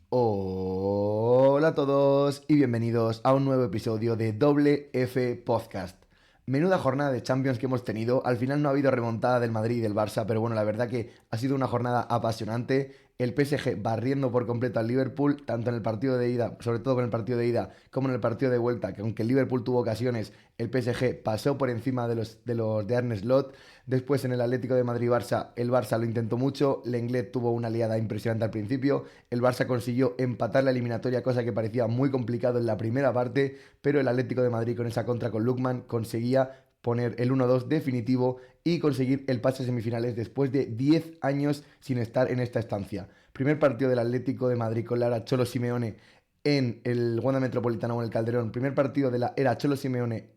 Hola a todos y bienvenidos a un nuevo episodio de Doble F Podcast. Menuda jornada de Champions que hemos tenido. Al final no ha habido remontada del Madrid y del Barça, pero bueno, la verdad que ha sido una jornada apasionante. El PSG barriendo por completo al Liverpool, tanto en el partido de ida, sobre todo con el partido de ida, como en el partido de vuelta, que aunque el Liverpool tuvo ocasiones, el PSG pasó por encima de Arne Slot. Después en el Atlético de Madrid-Barça, el Barça lo intentó mucho, Lenglet tuvo una liada impresionante al principio, el Barça consiguió empatar la eliminatoria, cosa que parecía muy complicado en la primera parte, pero el Atlético de Madrid con esa contra con Lookman conseguía poner el 1-2 definitivo y conseguir el pase a semifinales después de 10 años sin estar en esta estancia. Primer partido del Atlético de Madrid con la era Cholo Simeone en el Wanda Metropolitano o en el Calderón. Primer partido de la era Cholo Simeone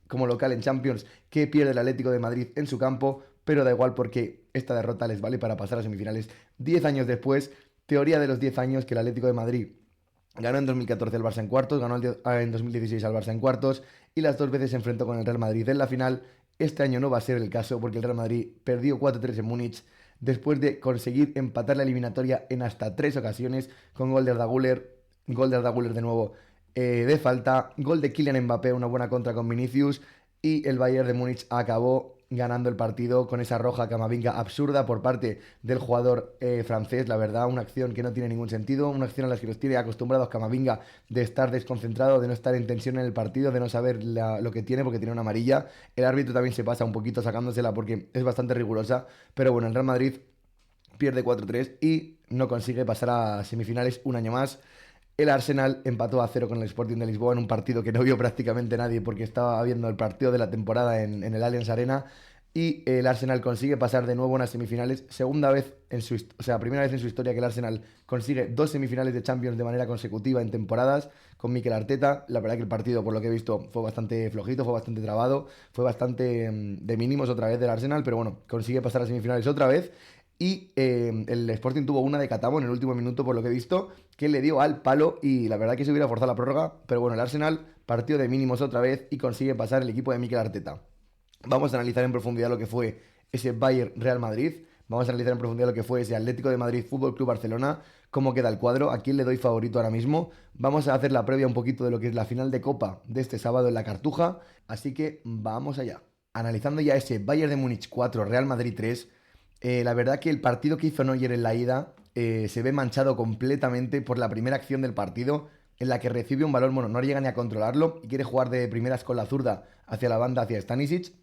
como local en Champions que pierde el Atlético de Madrid en su campo, pero da igual porque esta derrota les vale para pasar a semifinales 10 años después. Teoría de los 10 años que el Atlético de Madrid ganó en 2014 el Barça en cuartos, ganó en 2016 al Barça en cuartos y las dos veces se enfrentó con el Real Madrid en la final. Este año no va a ser el caso porque el Real Madrid perdió 4-3 en Múnich después de conseguir empatar la eliminatoria en hasta 3 ocasiones con gol de Arda Güler de nuevo de falta, gol de Kylian Mbappé, una buena contra con Vinicius y el Bayern de Múnich acabó ganando el partido con esa roja Camavinga absurda por parte del jugador francés, la verdad, una acción que no tiene ningún sentido, una acción a la que nos tiene acostumbrados Camavinga de estar desconcentrado, de no estar en tensión en el partido, de no saber lo que tiene porque tiene una amarilla. El árbitro también se pasa un poquito sacándosela porque es bastante rigurosa, pero bueno, el Real Madrid pierde 4-3 y no consigue pasar a semifinales un año más. El Arsenal empató a 0 con el Sporting de Lisboa en un partido que no vio prácticamente nadie porque estaba viendo el partido de la temporada en el Allianz Arena. Y el Arsenal consigue pasar de nuevo a unas semifinales, primera vez en su historia que el Arsenal consigue dos semifinales de Champions de manera consecutiva en temporadas con Mikel Arteta. La verdad que el partido, por lo que he visto, fue bastante flojito, fue bastante trabado, fue bastante de mínimos otra vez del Arsenal, pero bueno, consigue pasar a semifinales otra vez. Y el Sporting tuvo una de Catamo en el último minuto, por lo que he visto, que le dio al palo y la verdad que se hubiera forzado la prórroga. Pero bueno, el Arsenal partió de mínimos otra vez y consigue pasar el equipo de Mikel Arteta. Vamos a analizar en profundidad lo que fue ese Bayern Real Madrid. Vamos a analizar en profundidad lo que fue ese Atlético de Madrid Fútbol Club Barcelona. Cómo queda el cuadro, a quién le doy favorito ahora mismo. Vamos a hacer la previa un poquito de lo que es la final de Copa de este sábado en la Cartuja. Así que vamos allá. Analizando ya ese Bayern de Múnich 4, Real Madrid 3. La verdad que el partido que hizo Neuer en la ida se ve manchado completamente por la primera acción del partido en la que recibe un balón, bueno, no llega ni a controlarlo y quiere jugar de primeras con la zurda hacia la banda, hacia Stanisic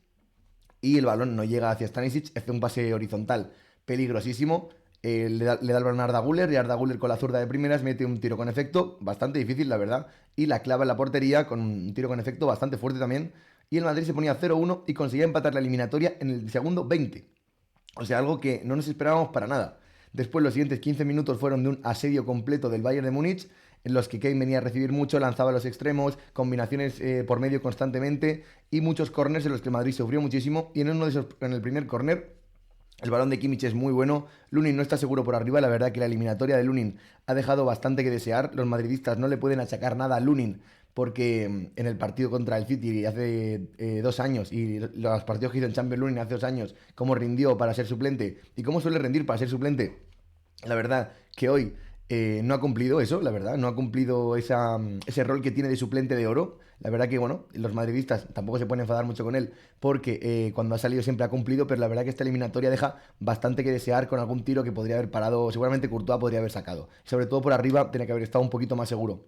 y el balón no llega hacia Stanisic, hace un pase horizontal peligrosísimo. Le da el balón a Arda Güler y Arda Güler con la zurda de primeras mete un tiro con efecto, bastante difícil la verdad, y la clava en la portería con un tiro con efecto bastante fuerte también. Y el Madrid se ponía 0-1 y conseguía empatar la eliminatoria en el segundo 20. O sea, algo que no nos esperábamos para nada. Después los siguientes 15 minutos fueron de un asedio completo del Bayern de Múnich, en los que Kane venía a recibir mucho, lanzaba a los extremos, combinaciones por medio constantemente y muchos corners en los que el Madrid sufrió muchísimo. Y en el primer corner, el balón de Kimmich es muy bueno. Lunin no está seguro por arriba. La verdad que la eliminatoria de Lunin ha dejado bastante que desear. Los madridistas no le pueden achacar nada a Lunin porque en el partido contra el City hace 2 años y los partidos que hizo en Champions Lunin hace 2 años, cómo rindió para ser suplente y cómo suele rendir para ser suplente. La verdad que hoy no ha cumplido eso, la verdad, no ha cumplido ese rol que tiene de suplente de oro. La verdad que, bueno, los madridistas tampoco se pueden enfadar mucho con él porque cuando ha salido siempre ha cumplido, pero la verdad que esta eliminatoria deja bastante que desear con algún tiro que podría haber parado, seguramente Courtois podría haber sacado. Sobre todo por arriba, tiene que haber estado un poquito más seguro.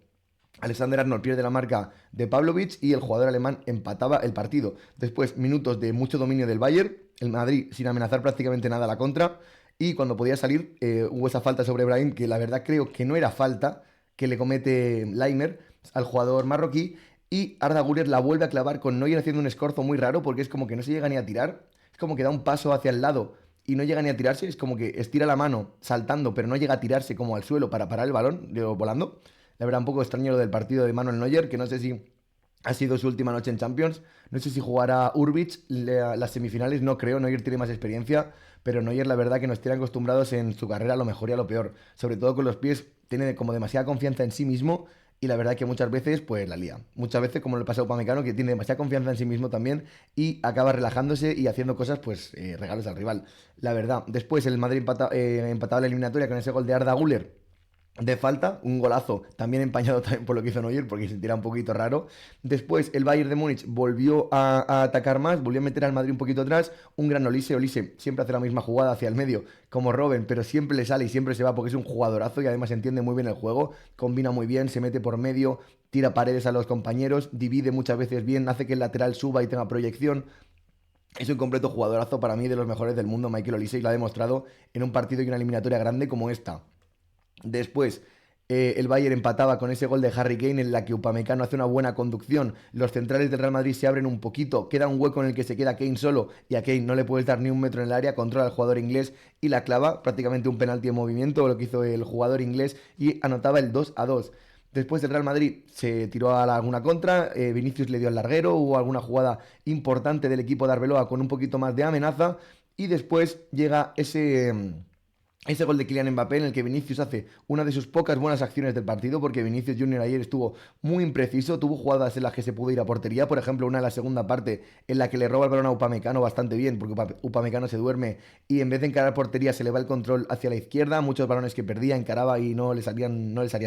Alexander Arnold pierde la marca de Pavlovic y el jugador alemán empataba el partido. Después, minutos de mucho dominio del Bayern, el Madrid sin amenazar prácticamente nada a la contra. Y cuando podía salir, hubo esa falta sobre Brahim, que la verdad creo que no era falta, que le comete Laimer al jugador marroquí. Y Arda Güler la vuelve a clavar con Neuer haciendo un escorzo muy raro, porque es como que no se llega ni a tirar. Es como que da un paso hacia el lado y no llega ni a tirarse. Es como que estira la mano saltando, pero no llega a tirarse como al suelo para parar el balón, volando. La verdad, un poco extraño lo del partido de Manuel Neuer, que no sé si ha sido su última noche en Champions. No sé si jugará Urbic las semifinales, no creo. Neuer tiene más experiencia, pero Neuer, la verdad, que nos tiene acostumbrados en su carrera a lo mejor y a lo peor. Sobre todo con los pies, tiene como demasiada confianza en sí mismo y la verdad que muchas veces, pues la lía. Muchas veces, como le pasa a Upamecano, que tiene demasiada confianza en sí mismo también y acaba relajándose y haciendo cosas, pues regalos al rival. La verdad, después el Madrid empataba la eliminatoria con ese gol de Arda Güler de falta, un golazo también empañado también por lo que hizo Neuer, porque se tira un poquito raro. Después el Bayern de Múnich volvió a atacar más, volvió a meter al Madrid un poquito atrás, un gran Olise, Olise siempre hace la misma jugada hacia el medio como Robben, pero siempre le sale y siempre se va porque es un jugadorazo y además entiende muy bien el juego, combina muy bien, se mete por medio, tira paredes a los compañeros, divide muchas veces bien, hace que el lateral suba y tenga proyección. Es un completo jugadorazo para mí, de los mejores del mundo, Michael Olise, y lo ha demostrado en un partido y una eliminatoria grande como esta. Después, el Bayern empataba con ese gol de Harry Kane en la que Upamecano hace una buena conducción. Los centrales del Real Madrid se abren un poquito. Queda un hueco en el que se queda Kane solo y a Kane no le puedes dar ni un metro en el área. Controla al jugador inglés y la clava. Prácticamente un penalti en movimiento, lo que hizo el jugador inglés y anotaba el 2-2. Después el Real Madrid se tiró a alguna contra, Vinicius le dio al larguero, hubo alguna jugada importante del equipo de Arbeloa con un poquito más de amenaza y después llega ese gol de Kylian Mbappé en el que Vinicius hace una de sus pocas buenas acciones del partido, porque Vinicius Junior ayer estuvo muy impreciso, tuvo jugadas en las que se pudo ir a portería, por ejemplo una en la segunda parte en la que le roba el balón a Upamecano bastante bien, porque Upamecano se duerme y en vez de encarar portería se le va el control hacia la izquierda, muchos balones que perdía, encaraba y no le salía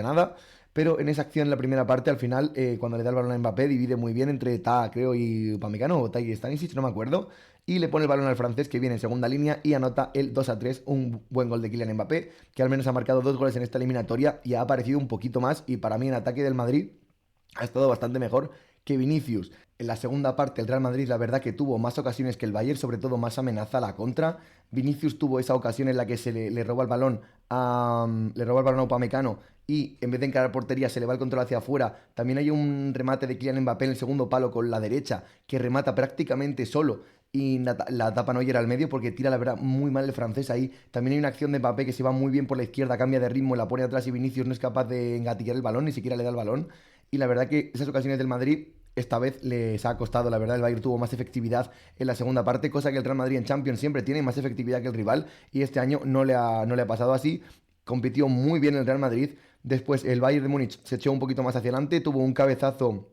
nada. Pero en esa acción, en la primera parte, al final, cuando le da el balón a Mbappé, divide muy bien entre Ta, creo, y Upamecano, o Ta y Stanisic, no me acuerdo, y le pone el balón al francés que viene en segunda línea y anota el 2-3, un buen gol de Kylian Mbappé, que al menos ha marcado 2 goles en esta eliminatoria y ha aparecido un poquito más y para mí en ataque del Madrid ha estado bastante mejor que Vinicius. En la segunda parte el Real Madrid la verdad que tuvo más ocasiones que el Bayern, sobre todo más amenaza a la contra. Vinicius tuvo esa ocasión en la que le roba el balón a Upamecano y en vez de encarar portería se le va el control hacia afuera. También hay un remate de Kylian Mbappé en el segundo palo con la derecha que remata prácticamente solo y la tapa Neuer al medio porque tira la verdad muy mal el francés ahí. También hay una acción de Mbappé que se va muy bien por la izquierda, cambia de ritmo, la pone atrás y Vinicius no es capaz de engatillar el balón, ni siquiera le da el balón. Y la verdad que esas ocasiones del Madrid esta vez les ha costado, la verdad el Bayern tuvo más efectividad en la segunda parte, cosa que el Real Madrid en Champions siempre tiene más efectividad que el rival y este año no le ha pasado así. Compitió muy bien el Real Madrid. Después el Bayern de Múnich se echó un poquito más hacia adelante, tuvo un cabezazo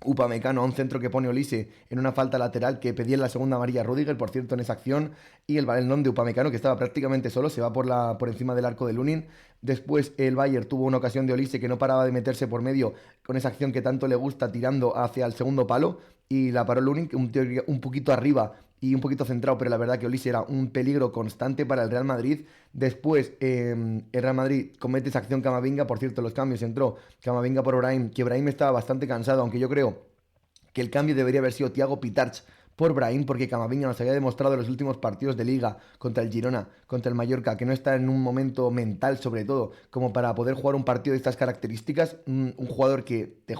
Upamecano a un centro que pone Olise en una falta lateral que pedía en la segunda amarilla a Rudiger, por cierto, en esa acción. Y el balón de Upamecano, que estaba prácticamente solo, se va por encima del arco de Lunin. Después el Bayern tuvo una ocasión de Olise que no paraba de meterse por medio con esa acción que tanto le gusta, tirando hacia el segundo palo. Y la paró Lunin, que un poquito arriba y un poquito centrado, pero la verdad que Olise era un peligro constante para el Real Madrid. Después el Real Madrid comete esa acción Camavinga, por cierto, los cambios entró Camavinga por Brahim, que Brahim estaba bastante cansado, aunque yo creo que el cambio debería haber sido Thiago Pitarch por Brahim, porque Camavinga nos había demostrado en los últimos partidos de Liga contra el Girona, contra el Mallorca, que no está en un momento mental, sobre todo, como para poder jugar un partido de estas características. Un jugador que te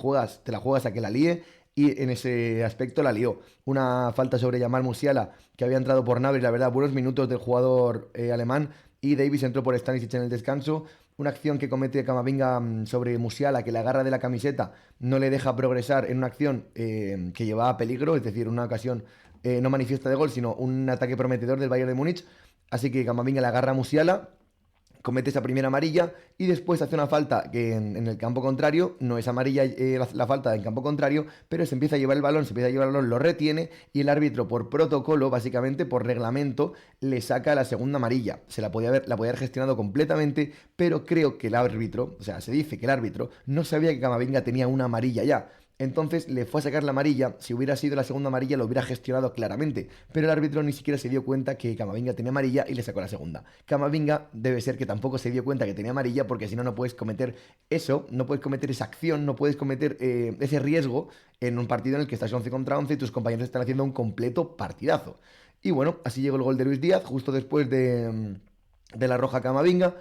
la juegas a que la líe, y en ese aspecto la lió. Una falta sobre Yamal Musiala, que había entrado por Navas, la verdad, buenos minutos del jugador alemán, y Davis entró por Stanisic en el descanso. Una acción que comete Camavinga sobre Musiala, que le agarra de la camiseta, no le deja progresar en una acción que llevaba a peligro, es decir, una ocasión no manifiesta de gol, sino un ataque prometedor del Bayern de Múnich. Así que Camavinga le agarra a Musiala, comete esa primera amarilla y después hace una falta que en el campo contrario, no es amarilla la falta en campo contrario, pero se empieza a llevar el balón, lo retiene y el árbitro por protocolo, básicamente por reglamento, le saca la segunda amarilla. La podía haber gestionado completamente, pero creo que el árbitro, o sea, se dice que el árbitro no sabía que Camavinga tenía una amarilla ya. Entonces le fue a sacar la amarilla. Si hubiera sido la segunda amarilla lo hubiera gestionado claramente, pero el árbitro ni siquiera se dio cuenta que Camavinga tenía amarilla y le sacó la segunda. Camavinga debe ser que tampoco se dio cuenta que tenía amarilla, porque si no, no puedes cometer eso, no puedes cometer esa acción, no puedes cometer ese riesgo en un partido en el que estás 11 contra 11 y tus compañeros están haciendo un completo partidazo. Y bueno, así llegó el gol de Luis Díaz justo después de la roja Camavinga,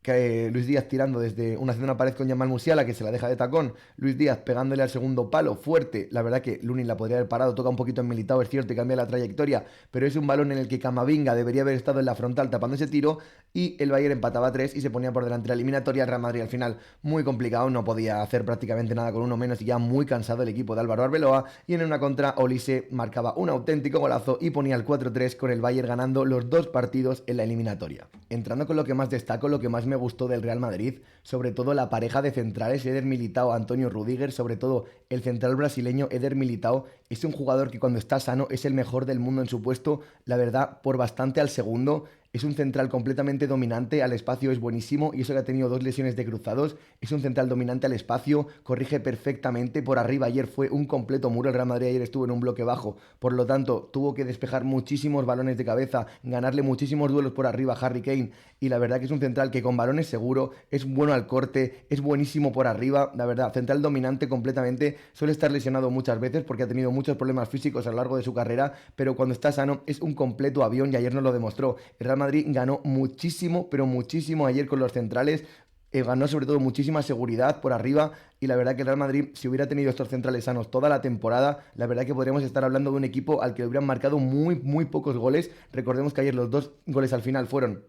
que Luis Díaz tirando haciendo una pared con Yamal Musiala, que se la deja de tacón. Luis Díaz pegándole al segundo palo fuerte. La verdad que Lunin la podría haber parado, toca un poquito en Militao, es cierto, y cambia la trayectoria, pero es un balón en el que Camavinga debería haber estado en la frontal tapando ese tiro, y el Bayern empataba a 3 y se ponía por delante la eliminatoria. El Real Madrid al final muy complicado, no podía hacer prácticamente nada con uno menos y ya muy cansado el equipo de Álvaro Arbeloa, y en una contra Olise marcaba un auténtico golazo y ponía el 4-3 con el Bayern ganando los dos partidos en la eliminatoria. Entrando con lo que más destaco, lo que más me gustó del Real Madrid, sobre todo la pareja de centrales, Eder Militao, Antonio Rudiger, sobre todo el central brasileño Eder Militao, es un jugador que cuando está sano es el mejor del mundo en su puesto, la verdad, por bastante al segundo. Es un central completamente dominante, al espacio es buenísimo y eso que ha tenido 2 lesiones de cruzados. Es un central dominante al espacio, corrige perfectamente. Por arriba ayer fue un completo muro. El Real Madrid ayer estuvo en un bloque bajo, por lo tanto tuvo que despejar muchísimos balones de cabeza, ganarle muchísimos duelos por arriba a Harry Kane. Y la verdad que es un central que con balones seguro, es bueno al corte, es buenísimo por arriba. La verdad, central dominante completamente. Suele estar lesionado muchas veces porque ha tenido muchos problemas físicos a lo largo de su carrera, pero cuando está sano es un completo avión y ayer nos lo demostró. El Real Madrid ganó muchísimo, pero muchísimo ayer con los centrales. Ganó sobre todo muchísima seguridad por arriba y la verdad que el Real Madrid, si hubiera tenido estos centrales sanos toda la temporada, la verdad que podríamos estar hablando de un equipo al que le hubieran marcado muy pocos goles. Recordemos que ayer los 2 goles al final fueron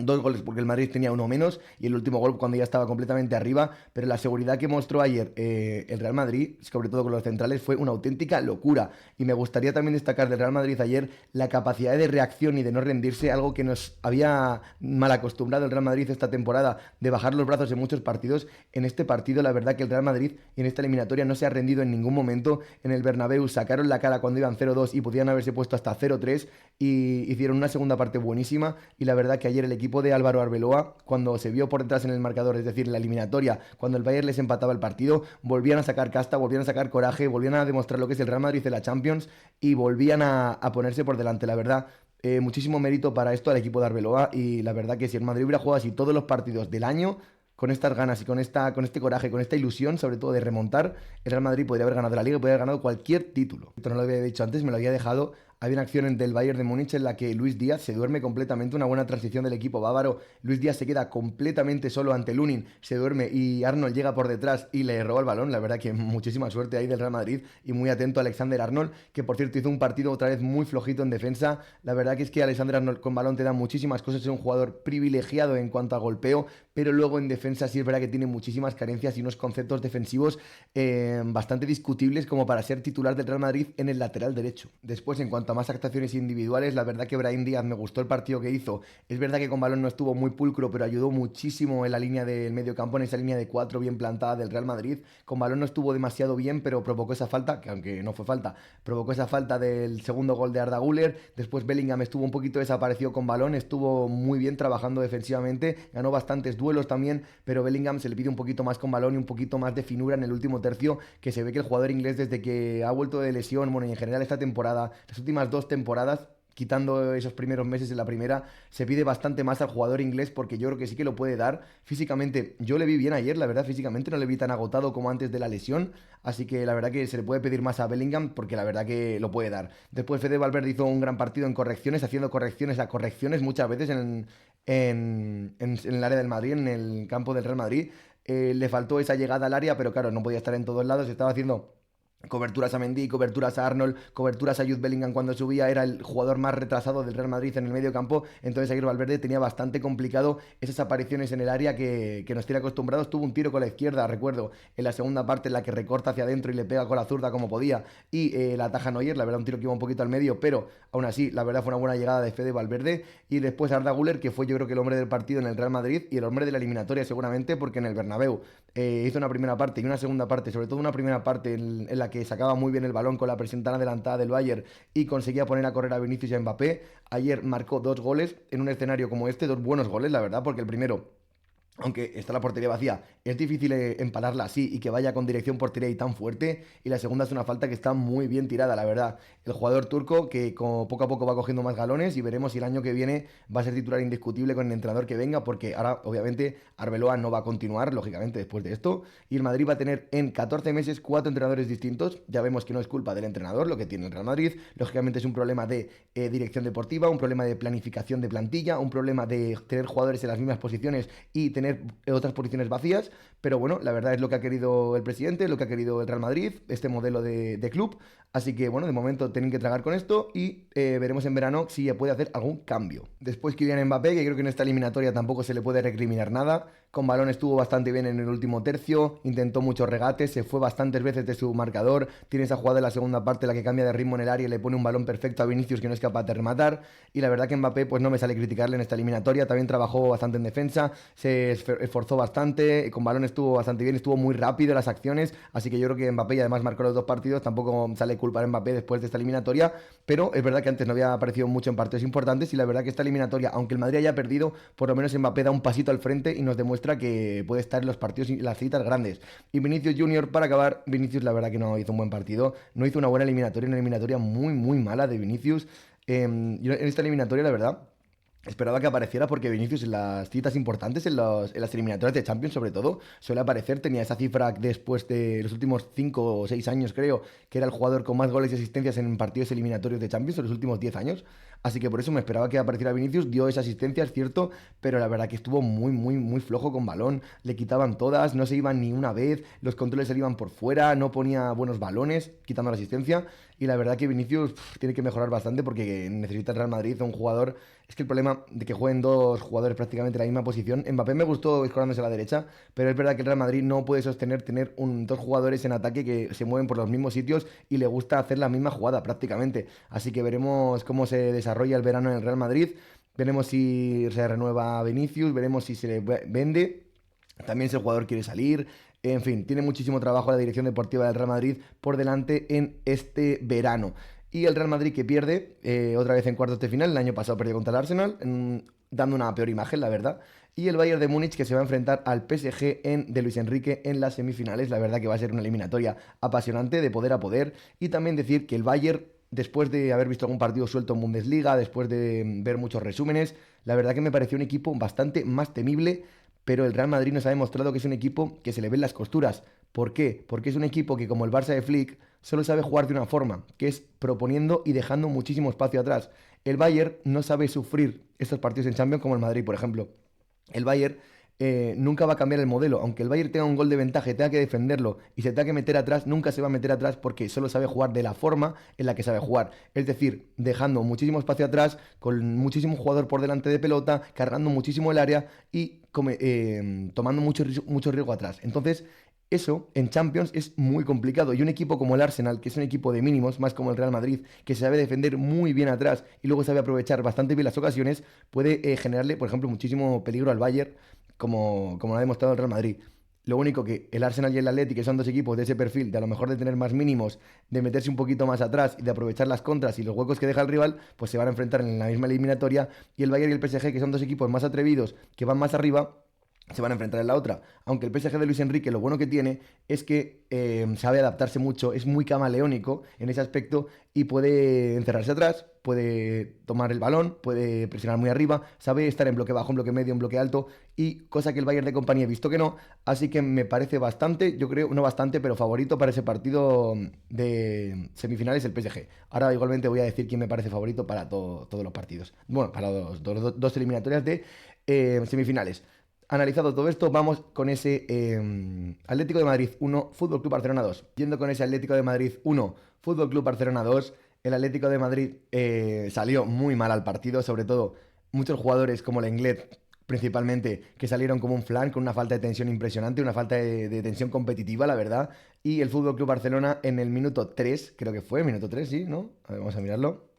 2 goles porque el Madrid tenía uno menos y el último gol cuando ya estaba completamente arriba, pero la seguridad que mostró ayer el Real Madrid, sobre todo con los centrales, fue una auténtica locura. Y me gustaría también destacar del Real Madrid ayer la capacidad de reacción y de no rendirse, algo que nos había mal acostumbrado el Real Madrid esta temporada, de bajar los brazos en muchos partidos. En este partido la verdad que el Real Madrid en esta eliminatoria no se ha rendido en ningún momento. En el Bernabéu sacaron la cara cuando iban 0-2 y podían haberse puesto hasta 0-3 y hicieron una segunda parte buenísima y la verdad que ayer el equipo de Álvaro Arbeloa, cuando se vio por detrás en el marcador, es decir, en la eliminatoria, cuando el Bayern les empataba el partido, volvían a sacar casta, volvían a sacar coraje, volvían a demostrar lo que es el Real Madrid de la Champions y volvían a ponerse por delante, la verdad. Muchísimo mérito para esto al equipo de Arbeloa y la verdad que si el Madrid hubiera jugado así todos los partidos del año, con estas ganas y con este coraje, con esta ilusión, sobre todo de remontar, el Real Madrid podría haber ganado la Liga y podría haber ganado cualquier título. Esto no lo había dicho antes, me lo había dejado. Hay una acción del Bayern de Múnich en la que Luis Díaz se duerme completamente, una buena transición del equipo bávaro. Luis Díaz se queda completamente solo ante Lunin, se duerme y Arnold llega por detrás y le roba el balón. La verdad que muchísima suerte ahí del Real Madrid y muy atento a Alexander Arnold, que por cierto hizo un partido otra vez muy flojito en defensa. La verdad que es que Alexander Arnold con balón te da muchísimas cosas, es un jugador privilegiado en cuanto a golpeo, pero luego en defensa sí es verdad que tiene muchísimas carencias y unos conceptos defensivos bastante discutibles como para ser titular del Real Madrid en el lateral derecho. Después, en cuanto a más actuaciones individuales, la verdad que Brahim Díaz me gustó el partido que hizo. Es verdad que con balón no estuvo muy pulcro, pero ayudó muchísimo en la línea del medio campo, en esa línea de 4 bien plantada del Real Madrid. Con balón no estuvo demasiado bien, pero provocó esa falta, que aunque no fue falta, provocó esa falta del segundo gol de Arda Güler. Después Bellingham estuvo un poquito desaparecido con balón, estuvo muy bien trabajando defensivamente, ganó bastantes duelos también, pero Bellingham se le pide un poquito más con balón y un poquito más de finura en el último tercio, que se ve que el jugador inglés desde que ha vuelto de lesión, bueno, y en general esta temporada, las últimas 2 temporadas, quitando esos primeros meses de la primera, se pide bastante más al jugador inglés porque yo creo que sí que lo puede dar. Físicamente, yo le vi bien ayer, la verdad, físicamente no le vi tan agotado como antes de la lesión, así que la verdad que se le puede pedir más a Bellingham porque la verdad que lo puede dar. Después Fede Valverde hizo un gran partido en correcciones, haciendo correcciones a correcciones muchas veces en el área del Madrid, en el campo del Real Madrid. Le faltó esa llegada al área, pero claro, no podía estar en todos lados, estaba haciendo coberturas a Mendy, coberturas a Arnold, coberturas a Jude Bellingham cuando subía, era el jugador más retrasado del Real Madrid en el medio campo, entonces ayer Valverde tenía bastante complicado esas apariciones en el área que nos tiene acostumbrados. Tuvo un tiro con la izquierda, recuerdo, en la segunda parte en la que recorta hacia adentro y le pega con la zurda como podía y la ataja Neuer, la verdad un tiro que iba un poquito al medio, pero aún así la verdad fue una buena llegada de Fede Valverde. Y después Arda Güler, que fue yo creo que el hombre del partido en el Real Madrid y el hombre de la eliminatoria seguramente, porque en el Bernabéu hizo una primera parte y una segunda parte, sobre todo una primera parte en la que sacaba muy bien el balón con la presión tan adelantada del Bayern y conseguía poner a correr a Vinicius y a Mbappé. Ayer marcó 2 goles en un escenario como este, 2 buenos goles, la verdad, porque el primero, aunque está la portería vacía, es difícil empalarla así y que vaya con dirección portería y tan fuerte. Y la segunda es una falta que está muy bien tirada, la verdad. El jugador turco que como poco a poco va cogiendo más galones y veremos si el año que viene va a ser titular indiscutible con el entrenador que venga, porque ahora obviamente Arbeloa no va a continuar, lógicamente, después de esto. Y el Madrid va a tener en 14 meses 4 entrenadores distintos. Ya vemos que no es culpa del entrenador lo que tiene el Real Madrid. Lógicamente es un problema de dirección deportiva, un problema de planificación de plantilla, un problema de tener jugadores en las mismas posiciones y tener otras posiciones vacías, pero bueno, la verdad es lo que ha querido el presidente, lo que ha querido el Real Madrid, este modelo de club, así que bueno, de momento tienen que tragar con esto y veremos en verano si puede hacer algún cambio. Después Kylian Mbappé, que creo que en esta eliminatoria tampoco se le puede recriminar nada, con balón estuvo bastante bien en el último tercio, intentó muchos regates, se fue bastantes veces de su marcador, tiene esa jugada en la segunda parte en la que cambia de ritmo en el área y le pone un balón perfecto a Vinicius que no es capaz de rematar, y la verdad que Mbappé pues no me sale criticarle en esta eliminatoria, también trabajó bastante en defensa, se se esforzó bastante, con balón estuvo bastante bien, estuvo muy rápido en las acciones, así que yo creo que Mbappé, y además marcó los 2 partidos, tampoco sale culpa a Mbappé después de esta eliminatoria, pero es verdad que antes no había aparecido mucho en partidos importantes y la verdad que esta eliminatoria, aunque el Madrid haya perdido, por lo menos Mbappé da un pasito al frente y nos demuestra que puede estar en los partidos y las citas grandes. Y Vinicius Junior, para acabar, Vinicius la verdad que no hizo un buen partido, no hizo una buena eliminatoria, una eliminatoria muy muy mala de Vinicius. Yo en esta eliminatoria la verdad esperaba que apareciera porque Vinicius en las citas importantes, en las eliminatorias de Champions sobre todo, suele aparecer. Tenía esa cifra después de los últimos 5 o 6 años, creo, que era el jugador con más goles y asistencias en partidos eliminatorios de Champions en los últimos 10 años. Así que por eso me esperaba que apareciera Vinicius. Dio esa asistencia, es cierto, pero la verdad que estuvo muy, muy, muy flojo con balón. Le quitaban todas, no se iban ni una vez, los controles se le iban por fuera, no ponía buenos balones, quitando la asistencia. Y la verdad que Vinicius tiene que mejorar bastante porque necesita el Real Madrid un jugador. Es que el problema de que jueguen 2 jugadores prácticamente en la misma posición. Mbappé me gustó escorándose a la derecha, pero es verdad que el Real Madrid no puede sostener tener 2 jugadores en ataque que se mueven por los mismos sitios y le gusta hacer la misma jugada prácticamente. Así que veremos cómo se desarrolla el verano en el Real Madrid. Veremos si se renueva Vinicius, veremos si se le vende. También si el jugador quiere salir. En fin, tiene muchísimo trabajo la dirección deportiva del Real Madrid por delante en este verano. Y el Real Madrid que pierde otra vez en cuartos de final. El año pasado perdió contra el Arsenal, dando una peor imagen, la verdad. Y el Bayern de Múnich que se va a enfrentar al PSG de Luis Enrique en las semifinales. La verdad que va a ser una eliminatoria apasionante de poder a poder. Y también decir que el Bayern, después de haber visto algún partido suelto en Bundesliga, después de ver muchos resúmenes, la verdad que me pareció un equipo bastante más temible, pero el Real Madrid nos ha demostrado que es un equipo que se le ven las costuras. ¿Por qué? Porque es un equipo que, como el Barça de Flick, solo sabe jugar de una forma, que es proponiendo y dejando muchísimo espacio atrás. El Bayern no sabe sufrir estos partidos en Champions como el Madrid, por ejemplo. El Bayern nunca va a cambiar el modelo. Aunque el Bayern tenga un gol de ventaja y tenga que defenderlo y se tenga que meter atrás, nunca se va a meter atrás porque solo sabe jugar de la forma en la que sabe jugar. Es decir, dejando muchísimo espacio atrás, con muchísimo jugador por delante de pelota, cargando muchísimo el área y tomando mucho riesgo atrás. Entonces, eso en Champions es muy complicado. Y un equipo como el Arsenal, que es un equipo de mínimos, más como el Real Madrid, que se sabe defender muy bien atrás y luego sabe aprovechar bastante bien las ocasiones, puede generarle, por ejemplo, muchísimo peligro al Bayern, como lo ha demostrado el Real Madrid. Lo único que el Arsenal y el Atleti, que son 2 equipos de ese perfil, de a lo mejor de tener más mínimos, de meterse un poquito más atrás y de aprovechar las contras y los huecos que deja el rival, pues se van a enfrentar en la misma eliminatoria. Y el Bayern y el PSG, que son 2 equipos más atrevidos, que van más arriba, se van a enfrentar en la otra. Aunque el PSG de Luis Enrique lo bueno que tiene es que sabe adaptarse mucho, es muy camaleónico en ese aspecto y puede encerrarse atrás, puede tomar el balón, puede presionar muy arriba, sabe estar en bloque bajo, en bloque medio, en bloque alto, y cosa que el Bayern de compañía he visto que no. Así que me parece bastante, yo creo, no bastante, pero favorito para ese partido de semifinales el PSG. Ahora igualmente voy a decir quién me parece favorito para todos los partidos. Bueno, para los dos eliminatorias de semifinales. Analizado todo esto, vamos con ese Atlético de Madrid 1, Fútbol Club Barcelona 2. Yendo con ese Atlético de Madrid 1, Fútbol Club Barcelona 2, el Atlético de Madrid salió muy mal al partido, sobre todo muchos jugadores como Lenglet, principalmente, que salieron como un flan, con una falta de tensión impresionante, una falta de tensión competitiva, la verdad. Y el Fútbol Club Barcelona en el minuto 3, creo que fue, minuto 3, ¿sí? ¿No? A ver, vamos a mirarlo.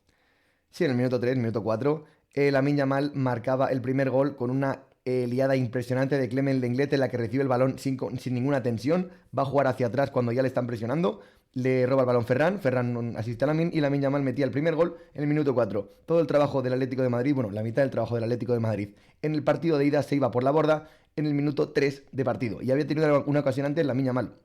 Sí, en el minuto 3, minuto 4, Lamine Yamal marcaba el primer gol con una liada impresionante de Clement Lenglet en la que recibe el balón sin ninguna tensión, va a jugar hacia atrás cuando ya le están presionando, le roba el balón Ferran asiste a Lamine y Lamine Yamal metía el primer gol en el minuto 4. Todo el trabajo del Atlético de Madrid, bueno, la mitad del trabajo del Atlético de Madrid en el partido de ida se iba por la borda en el minuto 3 de partido y había tenido una ocasión antes Lamine Yamal.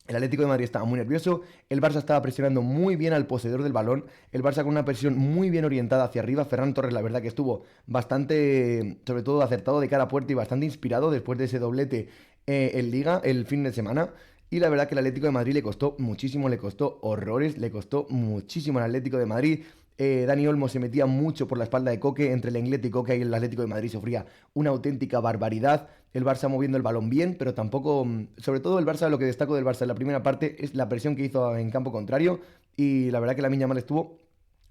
El Atlético de Madrid estaba muy nervioso, el Barça estaba presionando muy bien al poseedor del balón, el Barça con una presión muy bien orientada hacia arriba. Ferran Torres la verdad que estuvo bastante, sobre todo acertado de cara a puerta y bastante inspirado después de ese doblete en Liga el fin de semana. Y la verdad que el Atlético de Madrid le costó muchísimo, le costó horrores, le costó muchísimo al Atlético de Madrid. Dani Olmo se metía mucho por la espalda de Coque, entre el Lenglet y Coque y el Atlético de Madrid sufría una auténtica barbaridad. El Barça moviendo el balón bien, pero tampoco, sobre todo el Barça, lo que destaco del Barça en la primera parte es la presión que hizo en campo contrario y la verdad que Lamine Yamal estuvo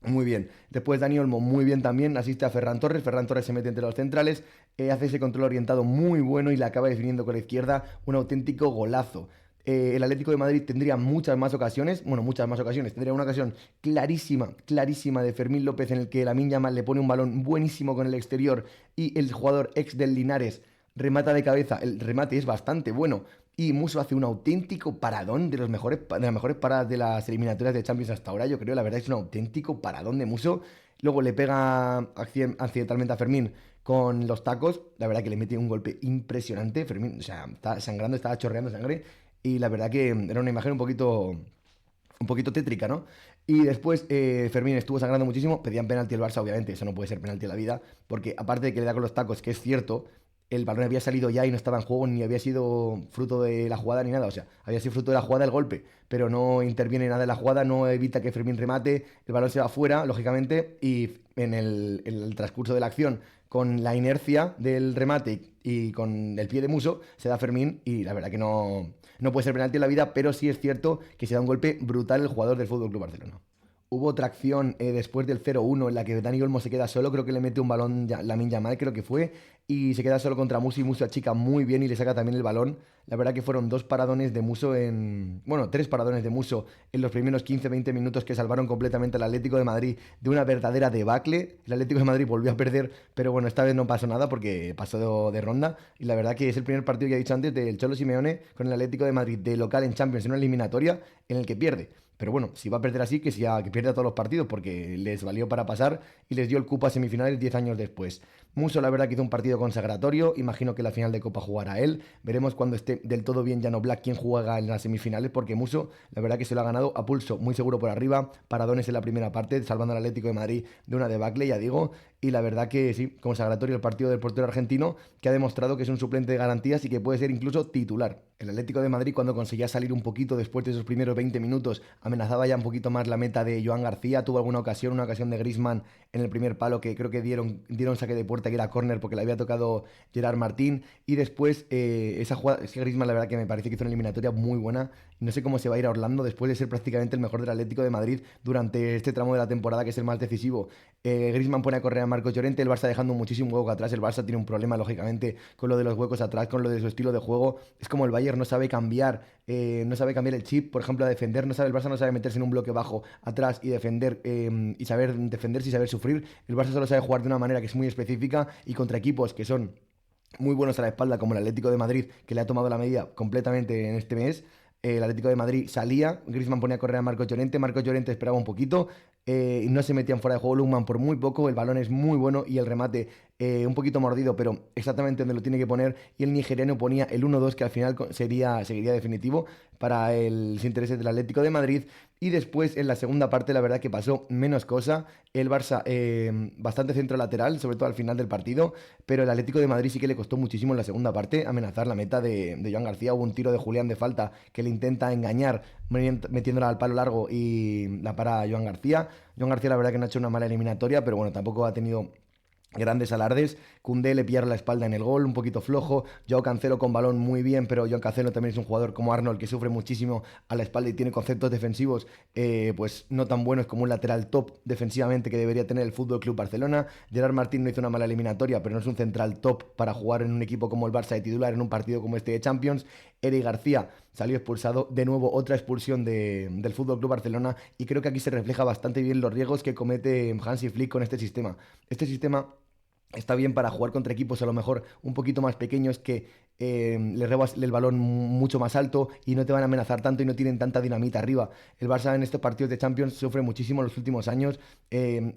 muy bien. Después Dani Olmo muy bien también, asiste a Ferran Torres se mete entre los centrales, hace ese control orientado muy bueno y le acaba definiendo con la izquierda un auténtico golazo. El Atlético de Madrid tendría muchas más ocasiones, tendría una ocasión clarísima de Fermín López en el que Lamine Yamal le pone un balón buenísimo con el exterior y el jugador ex del Linares remata de cabeza, el remate es bastante bueno y Muso hace un auténtico paradón de las mejores paradas de las eliminatorias de Champions hasta ahora, yo creo, la verdad es un auténtico paradón de Muso. Luego le pega accidentalmente a Fermín con los tacos, la verdad que le mete un golpe impresionante, Fermín, o sea, está sangrando, estaba chorreando sangre y la verdad que era una imagen un poquito tétrica, ¿no? Y después Fermín estuvo sangrando muchísimo, pedían penalti el Barça, obviamente, eso no puede ser penalti en la vida, porque aparte de que le da con los tacos, que es cierto, el balón había salido ya y no estaba en juego, ni había sido fruto de la jugada ni nada, o sea, había sido fruto de la jugada el golpe, pero no interviene nada en la jugada, no evita que Fermín remate, el balón se va fuera, lógicamente, y en el transcurso de la acción, con la inercia del remate y con el pie de Muso, se da Fermín y la verdad que no puede ser penalti en la vida, pero sí es cierto que se da un golpe brutal el jugador del Fútbol Club Barcelona. Hubo otra acción después del 0-1 en la que Dani Olmo se queda solo, creo que le mete un balón Lamine Yamal, creo que fue, y se queda solo contra Muso y Muso achica muy bien y le saca también el balón. La verdad que fueron dos paradones de Muso bueno, tres paradones de Muso en los primeros 15-20 minutos que salvaron completamente al Atlético de Madrid de una verdadera debacle. El Atlético de Madrid volvió a perder, pero bueno, esta vez no pasó nada porque pasó de ronda. Y la verdad que es el primer partido que he dicho antes del Cholo Simeone con el Atlético de Madrid de local en Champions en una eliminatoria en el que pierde. Pero bueno, si va a perder así, que pierda todos los partidos, porque les valió para pasar y les dio el Copa a semifinales 10 años después. Muso, la verdad, que hizo un partido consagratorio. Imagino que la final de Copa jugará él. Veremos cuando esté del todo bien Jan Oblak quién juega en las semifinales, porque Muso, la verdad, que se lo ha ganado a pulso, muy seguro por arriba. Paradones en la primera parte, salvando al Atlético de Madrid de una debacle, ya digo. Y la verdad que sí, consagratorio el partido del portero argentino, que ha demostrado que es un suplente de garantías y que puede ser incluso titular. El Atlético de Madrid, cuando conseguía salir un poquito después de esos primeros 20 minutos, amenazaba ya un poquito más la meta de Joan García. Tuvo alguna ocasión, una ocasión de Griezmann en el primer palo que creo que dieron saque de puerta, que era córner porque le había tocado Gerard Martín. Y después esa jugada, ese Griezmann, la verdad que me parece que hizo una eliminatoria muy buena. No sé cómo se va a ir a Orlando después de ser prácticamente el mejor del Atlético de Madrid durante este tramo de la temporada, que es el más decisivo. Griezmann pone a correr a Marcos Llorente, el Barça dejando muchísimo hueco atrás. El Barça tiene un problema, lógicamente, con lo de los huecos atrás, con lo de su estilo de juego. Es como el Bayern no sabe cambiar el chip, por ejemplo, a defender. El Barça no sabe meterse en un bloque bajo atrás y defender, y saber defenderse y saber sufrir. El Barça solo sabe jugar de una manera que es muy específica y contra equipos que son muy buenos a la espalda, como el Atlético de Madrid, que le ha tomado la medida completamente en este mes. El Atlético de Madrid salía, Griezmann ponía a correr a Marcos Llorente esperaba un poquito, y no se metían fuera de juego Lungman por muy poco, el balón es muy bueno y el remate un poquito mordido, pero exactamente donde lo tiene que poner, y el nigeriano ponía el 1-2 que al final seguiría definitivo para los intereses del Atlético de Madrid. Y después en la segunda parte la verdad que pasó menos cosa, el Barça bastante centro lateral, sobre todo al final del partido, pero el Atlético de Madrid sí que le costó muchísimo en la segunda parte amenazar la meta de Joan García. Hubo un tiro de Julián de falta que le intenta engañar metiéndola al palo largo y la para Joan García. Joan García la verdad que no ha hecho una mala eliminatoria, pero bueno, tampoco ha tenido grandes alardes. Koundé le pierde la espalda en el gol, un poquito flojo. Joao Cancelo con balón muy bien, pero Joao Cancelo también es un jugador como Arnold que sufre muchísimo a la espalda y tiene conceptos defensivos pues no tan buenos como un lateral top defensivamente que debería tener el Fútbol Club Barcelona. Gerard Martín no hizo una mala eliminatoria, pero no es un central top para jugar en un equipo como el Barça de titular en un partido como este de Champions. Eric García salió expulsado, de nuevo otra expulsión del Fútbol Club Barcelona, y creo que aquí se refleja bastante bien los riesgos que comete Hansi Flick con este sistema. Este sistema está bien para jugar contra equipos a lo mejor un poquito más pequeños que le rebas el balón mucho más alto y no te van a amenazar tanto y no tienen tanta dinamita arriba. El Barça en estos partidos de Champions sufre muchísimo en los últimos años.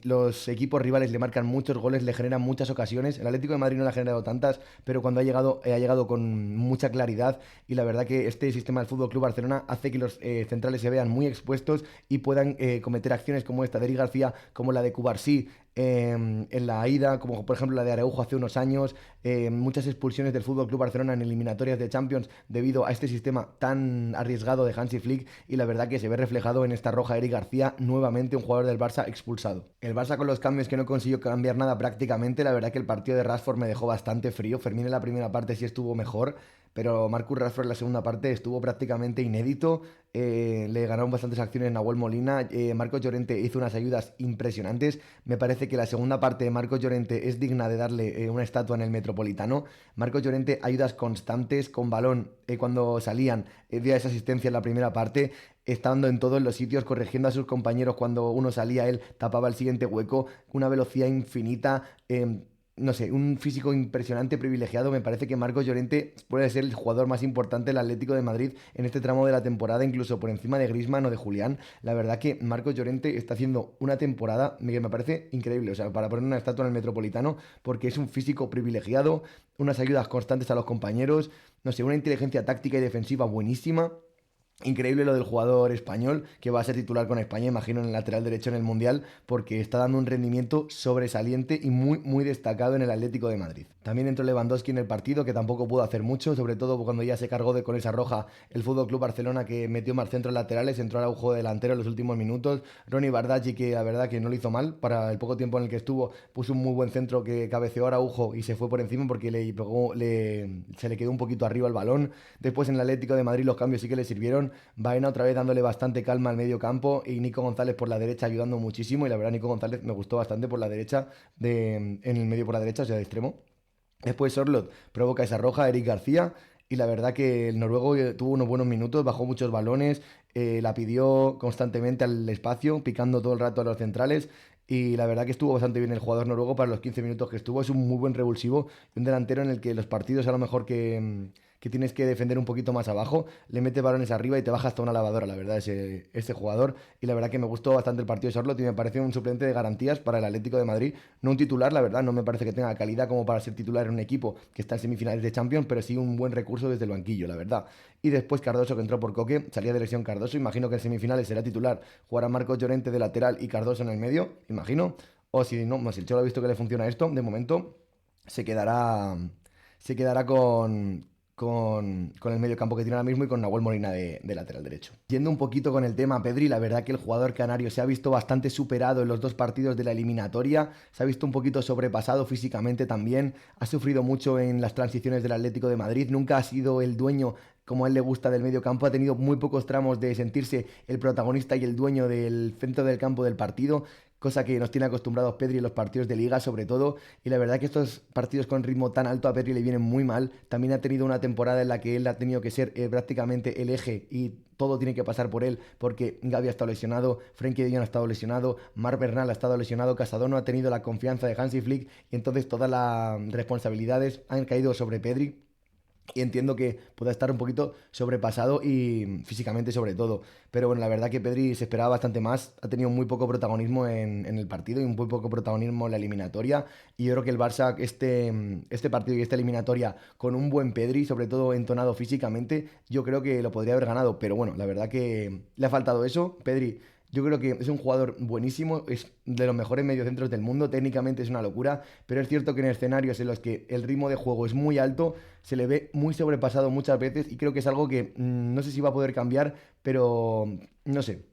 Los equipos rivales le marcan muchos goles, le generan muchas ocasiones. El Atlético de Madrid no le ha generado tantas, pero cuando ha llegado con mucha claridad, y la verdad que este sistema del Fútbol Club Barcelona hace que los centrales se vean muy expuestos y puedan cometer acciones como esta de Eric García, como la de Cubarsí en la ida, como por ejemplo la de Araujo hace unos años. Muchas expulsiones del Fútbol Club Barcelona en eliminatorias de Champions debido a este sistema tan arriesgado de Hansi Flick, y la verdad que se ve reflejado en esta roja Eric García, nuevamente un jugador del Barça expulsado. El Barça con los cambios que no consiguió cambiar nada prácticamente, la verdad que el partido de Rashford me dejó bastante frío. Fermín en la primera parte sí estuvo mejor, pero Marcus Rashford en la segunda parte estuvo prácticamente inédito. Le ganaron bastantes acciones Nahuel Molina. Marcos Llorente hizo unas ayudas impresionantes. Me parece que la segunda parte de Marcos Llorente es digna de darle una estatua en el Metropolitano. Marcos Llorente, ayudas constantes con balón cuando salían, dio esa asistencia en la primera parte, estando en todos los sitios, corrigiendo a sus compañeros cuando uno salía, él tapaba el siguiente hueco, una velocidad infinita. no sé, un físico impresionante, privilegiado. Me parece que Marcos Llorente puede ser el jugador más importante del Atlético de Madrid en este tramo de la temporada, incluso por encima de Griezmann o de Julián. La verdad que Marcos Llorente está haciendo una temporada que me parece increíble, o sea, para poner una estatua en el Metropolitano, porque es un físico privilegiado, unas ayudas constantes a los compañeros, no sé, una inteligencia táctica y defensiva buenísima. Increíble lo del jugador español, que va a ser titular con España, imagino, en el lateral derecho en el Mundial, porque está dando un rendimiento sobresaliente y muy, muy destacado en el Atlético de Madrid. También entró Lewandowski en el partido, que tampoco pudo hacer mucho, sobre todo cuando ya se cargó de con esa roja el Fútbol Club Barcelona, que metió más centros laterales, entró Araujo delantero en los últimos minutos. Ronnie Bardaggi, que la verdad que no lo hizo mal, para el poco tiempo en el que estuvo, puso un muy buen centro que cabeceó a Araujo y se fue por encima porque se le quedó un poquito arriba el balón. Después en el Atlético de Madrid los cambios sí que le sirvieron. Baena otra vez dándole bastante calma al medio campo y Nico González por la derecha ayudando muchísimo. Y la verdad, Nico González me gustó bastante por la derecha, en el medio por la derecha, o sea, de extremo. Después Sorloth provoca esa roja, Eric García. Y la verdad que el noruego tuvo unos buenos minutos, bajó muchos balones, la pidió constantemente al espacio, picando todo el rato a los centrales. Y la verdad que estuvo bastante bien el jugador noruego para los 15 minutos que estuvo. Es un muy buen revulsivo y un delantero en el que los partidos a lo mejor que tienes que defender un poquito más abajo, le mete balones arriba y te baja hasta una lavadora, la verdad, ese jugador. Y la verdad que me gustó bastante el partido de Sorloth y me parece un suplente de garantías para el Atlético de Madrid. No un titular, la verdad, no me parece que tenga calidad como para ser titular en un equipo que está en semifinales de Champions, pero sí un buen recurso desde el banquillo, la verdad. Y después Cardoso, que entró por Coque, salía de lesión Cardoso, imagino que en semifinales será titular, jugará Marcos Llorente de lateral y Cardoso en el medio, imagino. O si no, si el Cholo ha visto que le funciona esto, de momento se quedará, se quedará con el medio campo que tiene ahora mismo y con Nahuel Molina de lateral derecho. Yendo un poquito con el tema, Pedri, la verdad que el jugador canario se ha visto bastante superado en los dos partidos de la eliminatoria, se ha visto un poquito sobrepasado físicamente también, ha sufrido mucho en las transiciones del Atlético de Madrid, nunca ha sido el dueño como a él le gusta del medio campo, ha tenido muy pocos tramos de sentirse el protagonista y el dueño del centro del campo del partido, cosa que nos tiene acostumbrados Pedri en los partidos de liga sobre todo, y la verdad que estos partidos con ritmo tan alto a Pedri le vienen muy mal. También ha tenido una temporada en la que él ha tenido que ser prácticamente el eje y todo tiene que pasar por él porque Gavi ha estado lesionado, Frenkie de Jong ha estado lesionado, Marc Bernal ha estado lesionado, Casado no ha tenido la confianza de Hansi Flick y entonces todas las responsabilidades han caído sobre Pedri. Y entiendo que pueda estar un poquito sobrepasado y físicamente sobre todo. Pero bueno, la verdad que Pedri se esperaba bastante más. Ha tenido muy poco protagonismo en el partido y muy poco protagonismo en la eliminatoria. Y yo creo que el Barça, este partido y esta eliminatoria, con un buen Pedri, sobre todo entonado físicamente, yo creo que lo podría haber ganado. Pero bueno, la verdad que le ha faltado eso. Pedri, yo creo que es un jugador buenísimo, es de los mejores mediocentros del mundo, técnicamente es una locura, pero es cierto que en escenarios en los que el ritmo de juego es muy alto, se le ve muy sobrepasado muchas veces y creo que es algo que no sé si va a poder cambiar, pero no sé.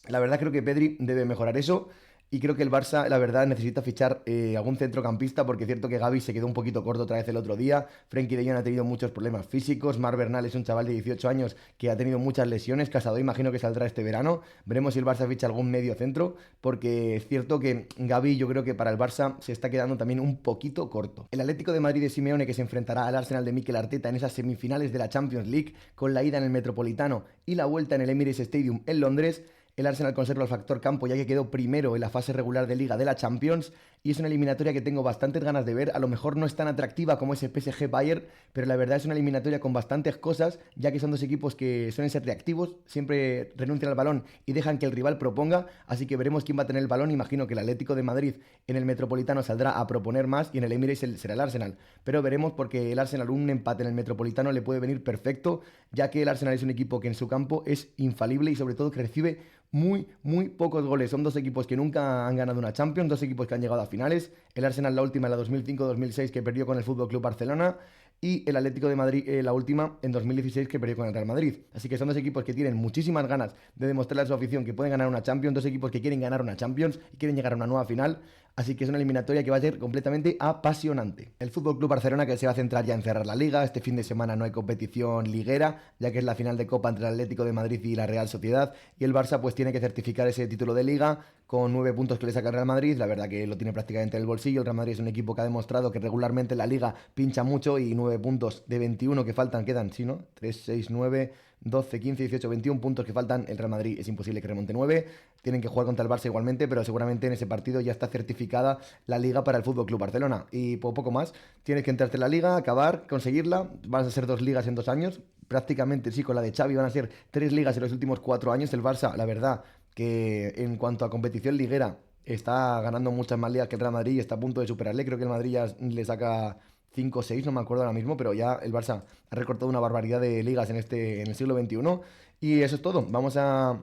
La verdad creo que Pedri debe mejorar eso. Y creo que el Barça, la verdad, necesita fichar algún centrocampista, porque es cierto que Gavi se quedó un poquito corto otra vez el otro día. Frenkie de Jong ha tenido muchos problemas físicos. Marc Bernal es un chaval de 18 años que ha tenido muchas lesiones. Casado imagino que saldrá este verano. Veremos si el Barça ficha algún medio centro, porque es cierto que Gavi, yo creo que para el Barça se está quedando también un poquito corto. El Atlético de Madrid de Simeone, que se enfrentará al Arsenal de Mikel Arteta en esas semifinales de la Champions League, con la ida en el Metropolitano y la vuelta en el Emirates Stadium en Londres. El Arsenal conserva el factor campo ya que quedó primero en la fase regular de Liga de la Champions y es una eliminatoria que tengo bastantes ganas de ver. A lo mejor no es tan atractiva como ese PSG Bayern, pero la verdad es una eliminatoria con bastantes cosas, ya que son dos equipos que suelen ser reactivos, siempre renuncian al balón y dejan que el rival proponga, así que veremos quién va a tener el balón. Imagino que el Atlético de Madrid en el Metropolitano saldrá a proponer más y en el Emirates será el Arsenal, pero veremos porque el Arsenal un empate en el Metropolitano le puede venir perfecto, ya que el Arsenal es un equipo que en su campo es infalible y sobre todo que recibe muy pocos goles. Son dos equipos que nunca han ganado una Champions, dos equipos que han llegado a finales. El Arsenal la última en la 2005-2006 que perdió con el Fútbol Club Barcelona y el Atlético de Madrid la última en 2016 que perdió con el Real Madrid. Así que son dos equipos que tienen muchísimas ganas de demostrarle a su afición que pueden ganar una Champions, dos equipos que quieren ganar una Champions y quieren llegar a una nueva final. Así que es una eliminatoria que va a ser completamente apasionante. El Fútbol Club Barcelona que se va a centrar ya en cerrar la liga. Este fin de semana no hay competición liguera, ya que es la final de Copa entre el Atlético de Madrid y la Real Sociedad. Y el Barça pues tiene que certificar ese título de liga con 9 puntos que le saca el Real Madrid. La verdad que lo tiene prácticamente en el bolsillo. El Real Madrid es un equipo que ha demostrado que regularmente en la liga pincha mucho y 9 puntos de 21 que faltan quedan, ¿sí, no? 3, 6, 9... 12, 15, 18, 21 puntos que faltan. El Real Madrid es imposible que remonte 9. Tienen que jugar contra el Barça igualmente, pero seguramente en ese partido ya está certificada la Liga para el Fútbol Club Barcelona. Y poco más. Tienes que entrarte en la Liga, acabar, conseguirla. Van a ser 2 ligas en 2 años. Prácticamente sí, con la de Xavi van a ser 3 ligas en los últimos 4 años. El Barça, la verdad, que en cuanto a competición liguera está ganando muchas más ligas que el Real Madrid y está a punto de superarle. Creo que el Madrid ya le saca 5 o 6, no me acuerdo ahora mismo, pero ya el Barça ha recortado una barbaridad de ligas en el siglo XXI. Y eso es todo. Vamos a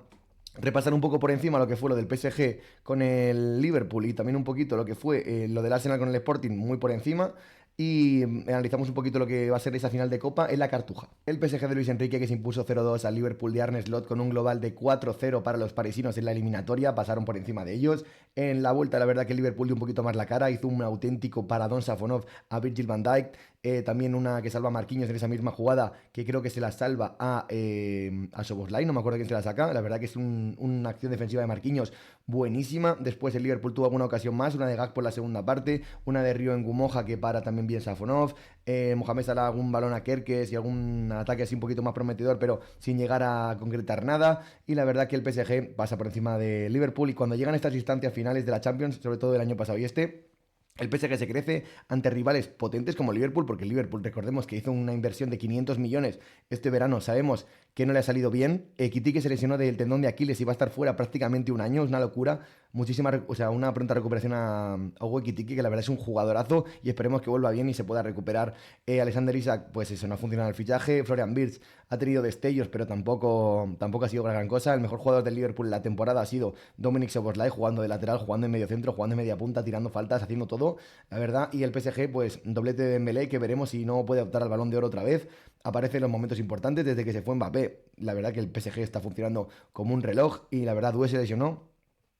repasar un poco por encima lo que fue lo del PSG con el Liverpool y también un poquito lo que fue lo del Arsenal con el Sporting, muy por encima. Y analizamos un poquito lo que va a ser esa final de Copa en la Cartuja. El PSG de Luis Enrique, que se impuso 0-2 al Liverpool de Arne Slot con un global de 4-0 para los parisinos en la eliminatoria, pasaron por encima de ellos. En la vuelta, la verdad que el Liverpool dio un poquito más la cara, hizo un auténtico paradón Safonov a Virgil van Dijk. También una que salva a Marquinhos en esa misma jugada, que creo que se la salva a Szoboszlai, no me acuerdo quién se la saca. La verdad que es una acción defensiva de Marquinhos buenísima. Después el Liverpool tuvo alguna ocasión más, una de Gakpo en la segunda parte, una de Río en Gumoja que para también bien Safonov. Mohamed Salah algún balón a Kerkez y algún ataque así un poquito más prometedor, pero sin llegar a concretar nada. Y la verdad que el PSG pasa por encima de Liverpool y cuando llegan estas instancias finales de la Champions, sobre todo del año pasado y el PSG se crece ante rivales potentes como Liverpool, porque el Liverpool, recordemos que hizo una inversión de 500 millones este verano, sabemos que no le ha salido bien. Ekitike se lesionó del tendón de Aquiles y va a estar fuera prácticamente un año, es una locura. Una pronta recuperación a Hugo Ekitike, que la verdad es un jugadorazo y esperemos que vuelva bien y se pueda recuperar. Alexander Isak, pues eso, no ha funcionado el fichaje. Florian Wirtz ha tenido destellos, pero tampoco ha sido gran cosa. El mejor jugador del Liverpool en la temporada ha sido Dominic Szoboszlai, jugando de lateral, jugando en medio centro, jugando en media punta, tirando faltas, haciendo todo, la verdad. Y el PSG, pues doblete de Dembélé, que veremos si no puede optar al Balón de Oro otra vez. Aparece en los momentos importantes desde que se fue Mbappé. La verdad que el PSG está funcionando como un reloj y la verdad Due se lesionó.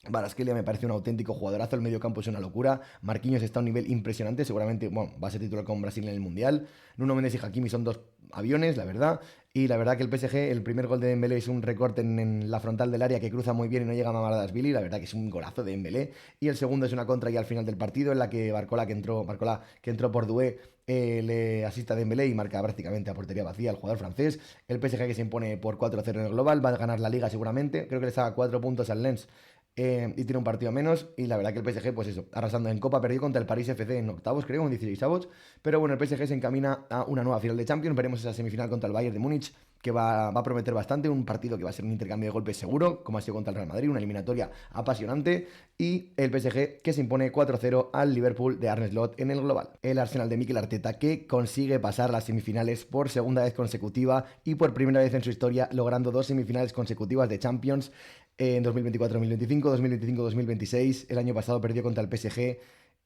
Kvaratskhelia me parece un auténtico jugadorazo, el medio campo es una locura. Marquinhos está a un nivel impresionante, seguramente bueno, va a ser titular con Brasil en el Mundial. Nuno Mendes y Hakimi son 2 aviones, la verdad. Y la verdad que el PSG, el primer gol de Dembélé es un recorte en la frontal del área que cruza muy bien y no llega a Mamadashvili, la verdad que es un golazo de Dembélé. Y el segundo es una contra ya al final del partido en la que Barcola, que entró por Doué, le asista a Dembélé y marca prácticamente a portería vacía al jugador francés. El PSG que se impone por 4-0 en el global, va a ganar la Liga seguramente, creo que le saca 4 puntos al Lens. Y tiene un partido menos. Y la verdad que el PSG, pues eso, arrasando en Copa, perdió contra el París FC en octavos, creo, en 16avos. Pero bueno, el PSG se encamina a una nueva final de Champions. Veremos esa semifinal contra el Bayern de Múnich, que va a prometer bastante. Un partido que va a ser un intercambio de golpes seguro, como ha sido contra el Real Madrid, una eliminatoria apasionante. Y el PSG que se impone 4-0 al Liverpool de Arne Slot en el global. El Arsenal de Mikel Arteta, que consigue pasar las semifinales por segunda vez consecutiva y por primera vez en su historia, logrando 2 semifinales consecutivas de Champions en 2024-2025, 2025-2026. El año pasado perdió contra el PSG.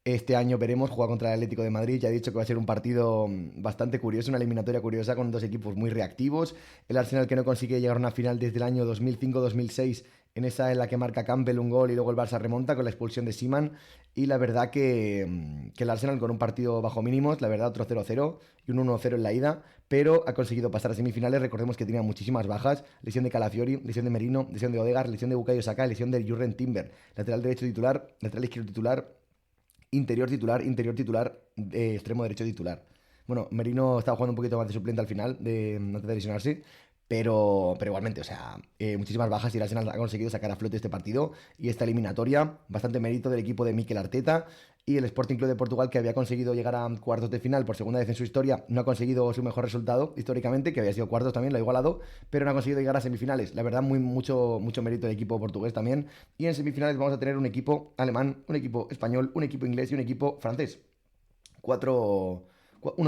Este año veremos, juega contra el Atlético de Madrid. Ya he dicho que va a ser un partido bastante curioso, una eliminatoria curiosa con 2 equipos muy reactivos. El Arsenal que no consigue llegar a una final desde el año 2005-2006, en la que marca Campbell un gol y luego el Barça remonta con la expulsión de Seaman. Y la verdad que el Arsenal con un partido bajo mínimos, la verdad otro 0-0 y un 1-0 en la ida, pero ha conseguido pasar a semifinales. Recordemos que tenía muchísimas bajas: lesión de Calafiori, lesión de Merino, lesión de Odegaard, lesión de Bukayo Saka, lesión de Jurgen Timber, lateral derecho titular, lateral izquierdo titular, interior titular, extremo derecho titular. Bueno, Merino estaba jugando un poquito más de suplente al final, antes de lesionarse, pero igualmente, o sea, muchísimas bajas y el Arsenal ha conseguido sacar a flote este partido y esta eliminatoria. Bastante mérito del equipo de Mikel Arteta. Y el Sporting Club de Portugal, que había conseguido llegar a cuartos de final por segunda vez en su historia, no ha conseguido su mejor resultado históricamente, que había sido cuartos también, lo ha igualado, pero no ha conseguido llegar a semifinales. La verdad, mucho mérito del equipo portugués también. Y en semifinales vamos a tener un equipo alemán, un equipo español, un equipo inglés y un equipo francés. Uno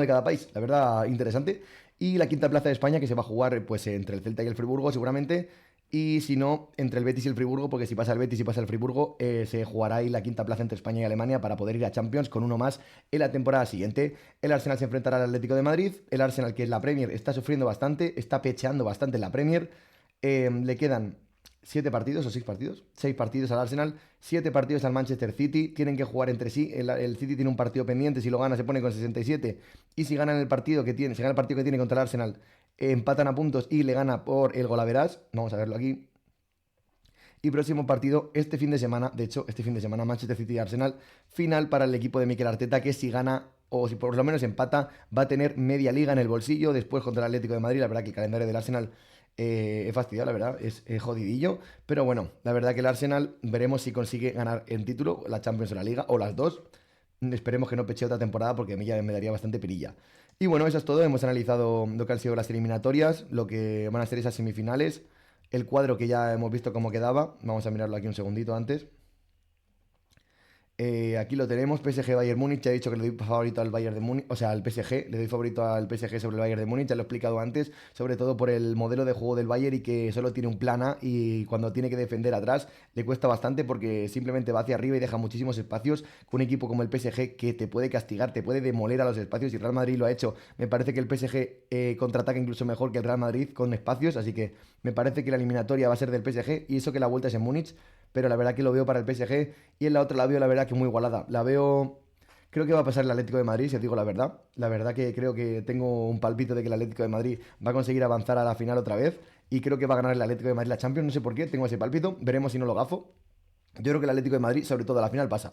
de cada país, la verdad, interesante. Y la quinta plaza de España, que se va a jugar pues entre el Celta y el Friburgo seguramente. Y si no, entre el Betis y el Friburgo, porque si pasa el Betis y pasa el Friburgo, se jugará ahí la quinta plaza entre España y Alemania para poder ir a Champions con uno más en la temporada siguiente. El Arsenal se enfrentará al Atlético de Madrid. El Arsenal, que es la Premier, está sufriendo bastante, está pecheando bastante en la Premier. Le quedan 7 partidos o 6 partidos. 6 partidos al Arsenal, 7 partidos al Manchester City. Tienen que jugar entre sí. El City tiene un partido pendiente. Si lo gana, se pone con 67. Y si ganan el partido que tiene, si gana el partido que tiene contra el Arsenal, empatan a puntos y le gana por el golaveras. Vamos a verlo aquí. Y próximo partido este fin de semana, de hecho, este fin de semana, Manchester City y Arsenal, final para el equipo de Mikel Arteta, que si gana o si por lo menos empata, va a tener media liga en el bolsillo. Después contra el Atlético de Madrid, la verdad que el calendario del Arsenal He fastidiado, la verdad, es jodidillo. Pero bueno, la verdad que el Arsenal veremos si consigue ganar el título, la Champions o la Liga, o las dos. Esperemos que no peche otra temporada porque a mí ya me daría bastante pirilla. Y bueno, eso es todo. Hemos analizado lo que han sido las eliminatorias, lo que van a ser esas semifinales, el cuadro que ya hemos visto cómo quedaba. Vamos a mirarlo aquí un segundito antes. Aquí lo tenemos, PSG Bayern Múnich, ya he dicho que le doy favorito al Bayern de Múnich, o sea, al PSG, le doy favorito al PSG sobre el Bayern de Múnich, ya lo he explicado antes, sobre todo por el modelo de juego del Bayern y que solo tiene un plan A y cuando tiene que defender atrás le cuesta bastante porque simplemente va hacia arriba y deja muchísimos espacios con un equipo como el PSG que te puede castigar, te puede demoler a los espacios y el Real Madrid lo ha hecho. Me parece que el PSG contraataca incluso mejor que el Real Madrid con espacios, así que me parece que la eliminatoria va a ser del PSG y eso que la vuelta es en Múnich, pero la verdad que lo veo para el PSG. Y en la otra la veo, la verdad, que muy igualada. La veo. Creo que va a pasar el Atlético de Madrid, si os digo la verdad. La verdad que creo que tengo un palpito de que el Atlético de Madrid va a conseguir avanzar a la final otra vez. Y creo que va a ganar el Atlético de Madrid la Champions. No sé por qué, tengo ese palpito. Veremos si no lo gafo. Yo creo que el Atlético de Madrid, sobre todo a la final, pasa.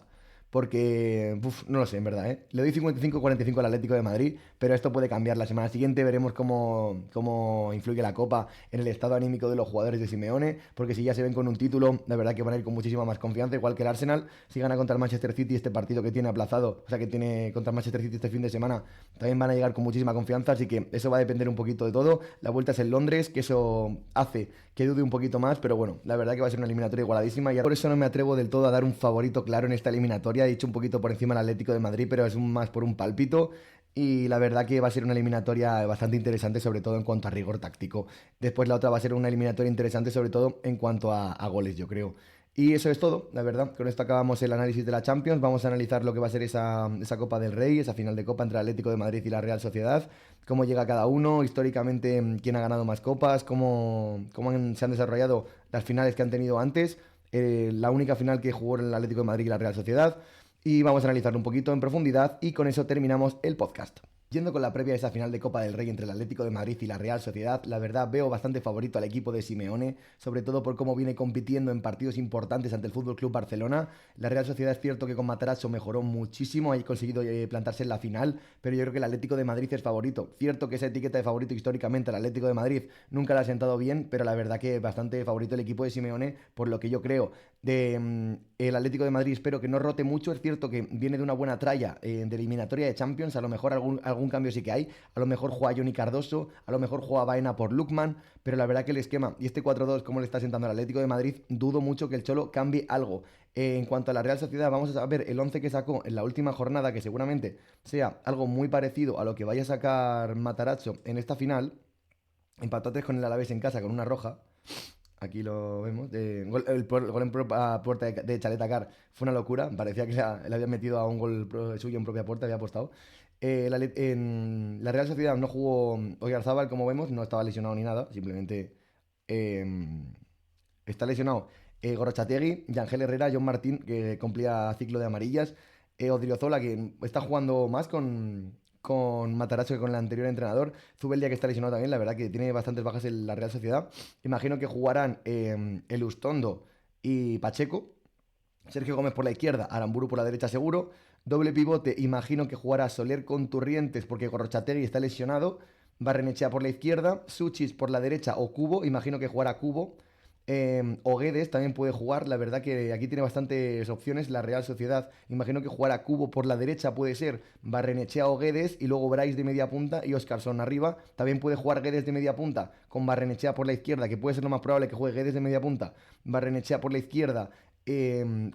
Porque, no lo sé, en verdad, ¿eh? Le doy 55-45 al Atlético de Madrid, pero esto puede cambiar. La semana siguiente veremos cómo influye la Copa en el estado anímico de los jugadores de Simeone, porque si ya se ven con un título, la verdad que van a ir con muchísima más confianza, igual que el Arsenal. Si gana contra el Manchester City este partido que tiene aplazado, o sea, que tiene contra el Manchester City este fin de semana, también van a llegar con muchísima confianza, así que eso va a depender un poquito de todo. La vuelta es en Londres, que eso hace que dude un poquito más, pero bueno, la verdad que va a ser una eliminatoria igualadísima y por eso no me atrevo del todo a dar un favorito claro en esta eliminatoria. He dicho un poquito por encima el Atlético de Madrid, pero es más por un pálpito. Y la verdad que va a ser una eliminatoria bastante interesante, sobre todo en cuanto a rigor táctico. Después la otra va a ser una eliminatoria interesante, sobre todo en cuanto a goles, yo creo. Y eso es todo, la verdad. Con esto acabamos el análisis de la Champions. Vamos a analizar lo que va a ser esa Copa del Rey, esa final de Copa entre el Atlético de Madrid y la Real Sociedad. Cómo llega cada uno, históricamente quién ha ganado más copas, se han desarrollado las finales que han tenido antes. La única final que jugó el Atlético de Madrid y la Real Sociedad. Y vamos a analizarlo un poquito en profundidad y con eso terminamos el podcast. Yendo con la previa de esa final de Copa del Rey entre el Atlético de Madrid y la Real Sociedad, la verdad veo bastante favorito al equipo de Simeone, sobre todo por cómo viene compitiendo en partidos importantes ante el Fútbol Club Barcelona. La Real Sociedad es cierto que con Matarazzo mejoró muchísimo, ha conseguido plantarse en la final, pero yo creo que el Atlético de Madrid es favorito. Cierto que esa etiqueta de favorito históricamente al Atlético de Madrid nunca la ha sentado bien, pero la verdad que bastante favorito el equipo de Simeone, por lo que yo creo el Atlético de Madrid. Espero que no rote mucho, es cierto que viene de una buena tralla de eliminatoria de Champions, a lo mejor algún cambio sí que hay, a lo mejor juega Johnny Cardoso, a lo mejor juega Baena por Lookman, pero la verdad que el esquema y este 4-2 como le está sentando al Atlético de Madrid, dudo mucho que el Cholo cambie algo. En cuanto a la Real Sociedad, vamos a ver el 11 que sacó en la última jornada, que seguramente sea algo muy parecido a lo que vaya a sacar Matarazzo en esta final. Empatates con el Alavés en casa con una roja. Aquí lo vemos. El gol a puerta de Chaleta Car fue una locura. Parecía que le habían metido a un gol suyo en propia puerta, había apostado. En la Real Sociedad no jugó Oyarzábal, como vemos, no estaba lesionado ni nada. Simplemente eh, está lesionado Gorrotxategi, Yangel Herrera, John Martín, que cumplía ciclo de amarillas. Odriozola, que está jugando más con Matarazzo que con el anterior entrenador. Zubeldia, que está lesionado también, la verdad que tiene bastantes bajas en la Real Sociedad. Imagino que jugarán el Ustondo y Pacheco. Sergio Gómez por la izquierda, Aramburu por la derecha seguro. Doble pivote, imagino que jugará Soler con Turrientes porque Gorrotxategi está lesionado. Barrenechea por la izquierda, Suchis por la derecha o Cubo, imagino que jugará Cubo. O Guedes también puede jugar, la verdad que aquí tiene bastantes opciones la Real Sociedad. Imagino que jugará Cubo por la derecha, puede ser Barrenechea o Guedes, y luego Brais de media punta y Óscarson arriba. También puede jugar Guedes de media punta con Barrenechea por la izquierda, que puede ser lo más probable que juegue Guedes de media punta, Barrenechea por la izquierda,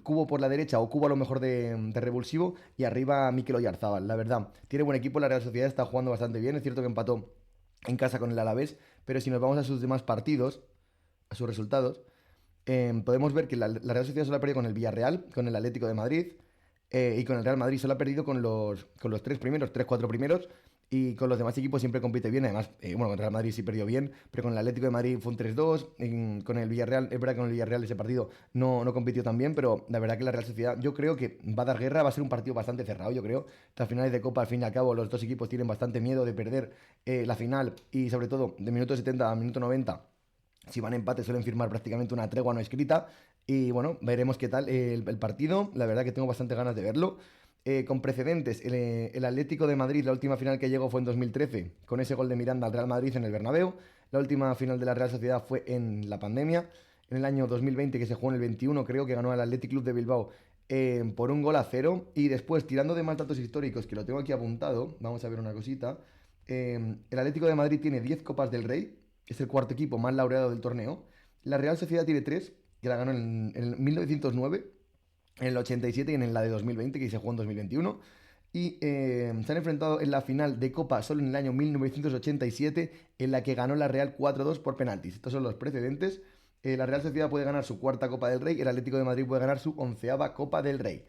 Cubo por la derecha o Cubo a lo mejor de revulsivo, y arriba Mikel Oyarzábal. La verdad, tiene buen equipo, la Real Sociedad está jugando bastante bien. Es cierto que empató en casa con el Alavés, pero si nos vamos a sus demás partidos, a sus resultados, podemos ver que la Real Sociedad solo ha perdido con el Villarreal, con el Atlético de Madrid y con el Real Madrid. Solo ha perdido con los tres primeros, tres, cuatro primeros, y con los demás equipos siempre compite bien. Además, bueno, con el Real Madrid sí perdió bien, pero con el Atlético de Madrid fue un 3-2. Con el Villarreal, es verdad que con el Villarreal ese partido no compitió tan bien, pero la verdad que la Real Sociedad, yo creo que va a dar guerra, va a ser un partido bastante cerrado, yo creo. Estas finales de Copa, al fin y al cabo, los dos equipos tienen bastante miedo de perder la final y sobre todo de minuto 70 a minuto 90. Si van a empate suelen firmar prácticamente una tregua no escrita. Y bueno, veremos qué tal el partido. La verdad que tengo bastante ganas de verlo. Con precedentes, el Atlético de Madrid, la última final que llegó fue en 2013, con ese gol de Miranda al Real Madrid en el Bernabéu. La última final de la Real Sociedad fue en la pandemia, en el año 2020, que se jugó en el 21, creo que ganó el Athletic Club de Bilbao por 1-0. Y después, tirando de más datos históricos, que lo tengo aquí apuntado, vamos a ver una cosita. El Atlético de Madrid tiene 10 Copas del Rey, es el cuarto equipo más laureado del torneo. La Real Sociedad tiene 3, que la ganó en 1909, en el 87 y en la de 2020, que se jugó en 2021. Y se han enfrentado en la final de Copa solo en el año 1987, en la que ganó la Real 4-2 por penaltis. Estos son los precedentes. La Real Sociedad puede ganar su cuarta Copa del Rey, el Atlético de Madrid puede ganar su onceava Copa del Rey.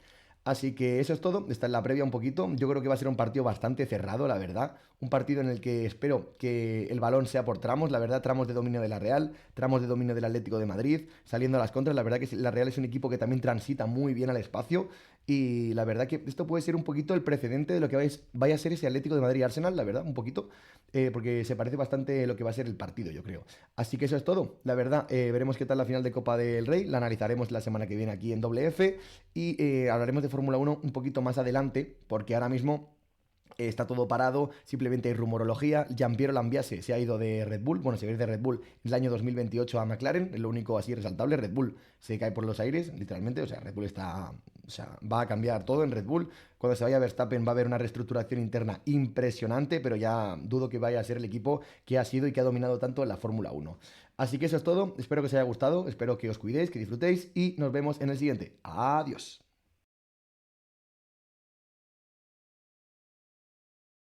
Así que eso es todo, está en la previa un poquito. Yo creo que va a ser un partido bastante cerrado, la verdad. Un partido en el que espero que el balón sea por tramos, la verdad, tramos de dominio de la Real, tramos de dominio del Atlético de Madrid, saliendo a las contras. La verdad que la Real es un equipo que también transita muy bien al espacio. Y la verdad que esto puede ser un poquito el precedente de lo que vaya a ser ese Atlético de Madrid-Arsenal, la verdad, un poquito. Porque se parece bastante lo que va a ser el partido, yo creo. Así que eso es todo, la verdad. Veremos qué tal la final de Copa del Rey, la analizaremos la semana que viene aquí en WF y hablaremos de Fórmula 1 un poquito más adelante, porque ahora mismo está todo parado, simplemente hay rumorología. Giampiero Lambiase se ha ido de Red Bull, bueno, se va a ir de Red Bull en el año 2028 a McLaren, es lo único así resaltable. Red Bull se cae por los aires, literalmente, o sea, Red Bull está, o sea, va a cambiar todo en Red Bull. Cuando se vaya Verstappen va a haber una reestructuración interna impresionante, pero ya dudo que vaya a ser el equipo que ha sido y que ha dominado tanto en la Fórmula 1. Así que eso es todo, espero que os haya gustado, espero que os cuidéis, que disfrutéis y nos vemos en el siguiente. Adiós.